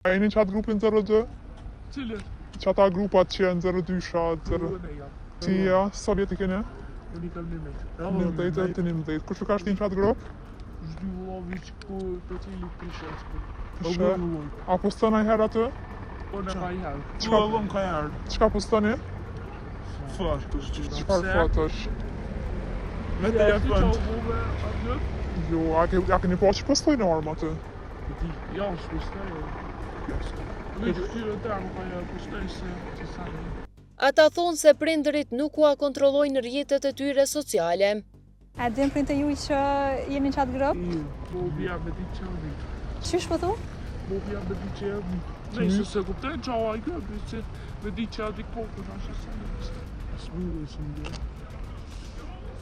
A jeni qatë grupin 02? Cilët? Qata grupat që janë 02-sha, 0... Tia, sa vjeti kene? Unë i kam 11. 11 e të 11. Kush ka shtin qatë grup? Zhdy vëlloviq ku të cili prishet. Prishe? A poston a i herë atë? Po në ka i herë. Qka Vëllon ka i herë. Qka postoni? Fotosh. Qfar fotosh? Me të jetë bënd. Jo, a keni po që postojnë armë atë? Ja, është postoj. Në këtyre të armë ka i postoj se që sa një. Ata thonë se prindërit nuk ua kontrollojnë rrjetet e tyre sociale. A din prindë juj që jeni në qatë grup? Jo, po bja me di që janë. Qysh po thu? Po bja me di që janë. Nëjse se kuptojnë që a i grupi, që me di që janë dikpo për nashë sa një. Smurë e së më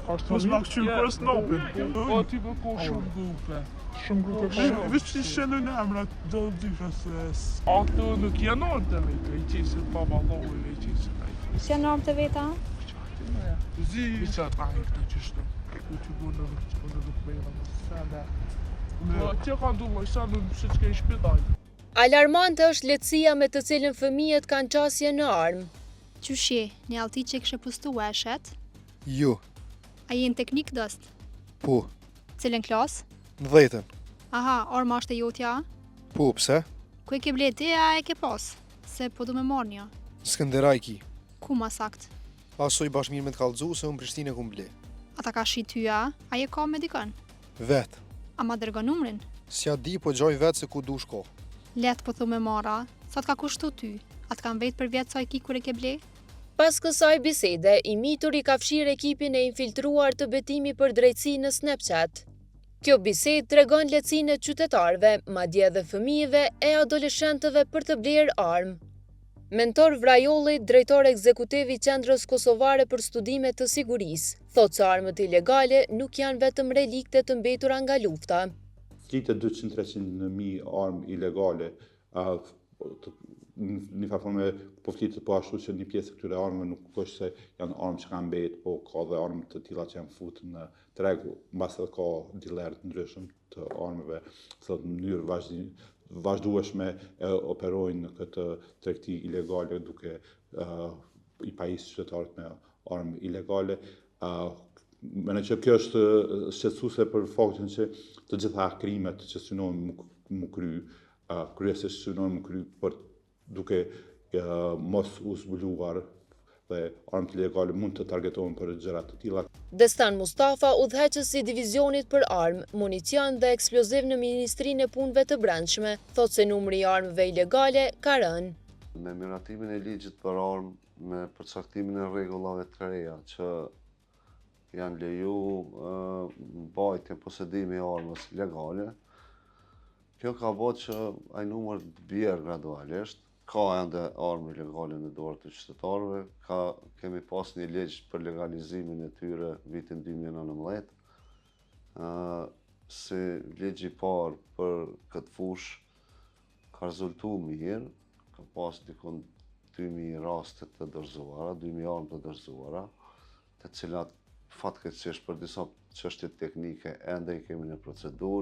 Mos ma këqyrë për snopin. Po ti për ko shumë grupe. Shumë grupe për Vështë që shenë në emrat do të dysha se... Ato nuk janë orë të vetë, i qesit pa valojë, i qesit a i qesit. Që janë normë të veta? Zi... I qatë a i këtë qështë. Ku që bu në rukmejnë në sene. Po që ka ndu më, sa në që që ke i shpjetaj. Alarmante është lehtësia me të cilën fëmijët kanë qasje në armë. Qyshi, një alti që kështë pustu e shet? Jo, A jenë teknik dëst? po, Cilën klas? në 10-ën. Aha, orë ma është e jotja? Po, pse? Ku e ke bleti, a e ke pas? Se po du me marrë një. Skënderaj ki. Ku ma sakt? Asoj bashkë mirë me të kalëzu se unë Prishtinë kum ble. Ata ka shi tyja, a je ka me dikën? Vetë, A ma dërgën numrin? s'ja di po gjoj vetë se ku du shko. Let po thu me mara, sa t'ka kushtu ty? A t'kan vetë për vjetë sa i ki kur e ke ble? Pas kësaj bisede, i mitur i ka fshirë ekipin e infiltruar të betimi për drejtësi në Snapchat. Kjo bisedë tregon lehtësinë e qytetarëve, madje edhe fëmijëve e adoleshentëve për të blerë armë. Mentor Vrajolli, drejtor ekzekutiv i Qendrës Kosovare për Studime të Sigurisë, thotë se armët ilegale nuk janë vetëm relikte të mbetura nga lufta. Flitet 200-300 mijë armë ilegale, një farforme po flitet po ashtu që një pjesë e këtyre armëve nuk është se janë armë që kanë mbetë, po ka dhe armë të tilla që janë futur në treg, mbas edhe ka dilerë të ndryshëm të armëve, thotë në mënyrë vazhdueshme e operojnë në këtë tregti ilegale duke i pajisur qytetarët me armë ilegale. Mendoj që kjo është shqetësuese për faktin që të gjitha krimet që synohen mu kry, kryesisht synohen mu kry për duke mos u zbuluar dhe armët ilegale mund të targetohen për gjëra të tilla. Destan Mustafa, udhëheqës i divizionit për armë, municion dhe eksploziv në Ministrinë e Punëve të Brendshme, thotë se numri i armëve ilegale ka rënë. Me miratimin e ligjit për armë, me përcaktimin e rregullave të reja që janë leju mbajtjen posedimi i armës ilegale, kjo ka bërë që ai numër të bjerë gradualisht. Ka ende armë ilegale në dorë të qytetarëve, kemi pas një ligj për legalizimin e tyre vitin 2019. Si ligji i parë për këtë fushë ka rezultu mirë, ka pas dikon 2000 raste të dorëzuara, 2000 armë të dorëzuara, të cilat fatkeqësisht për disa çështje teknike ende i kemi në procedurë.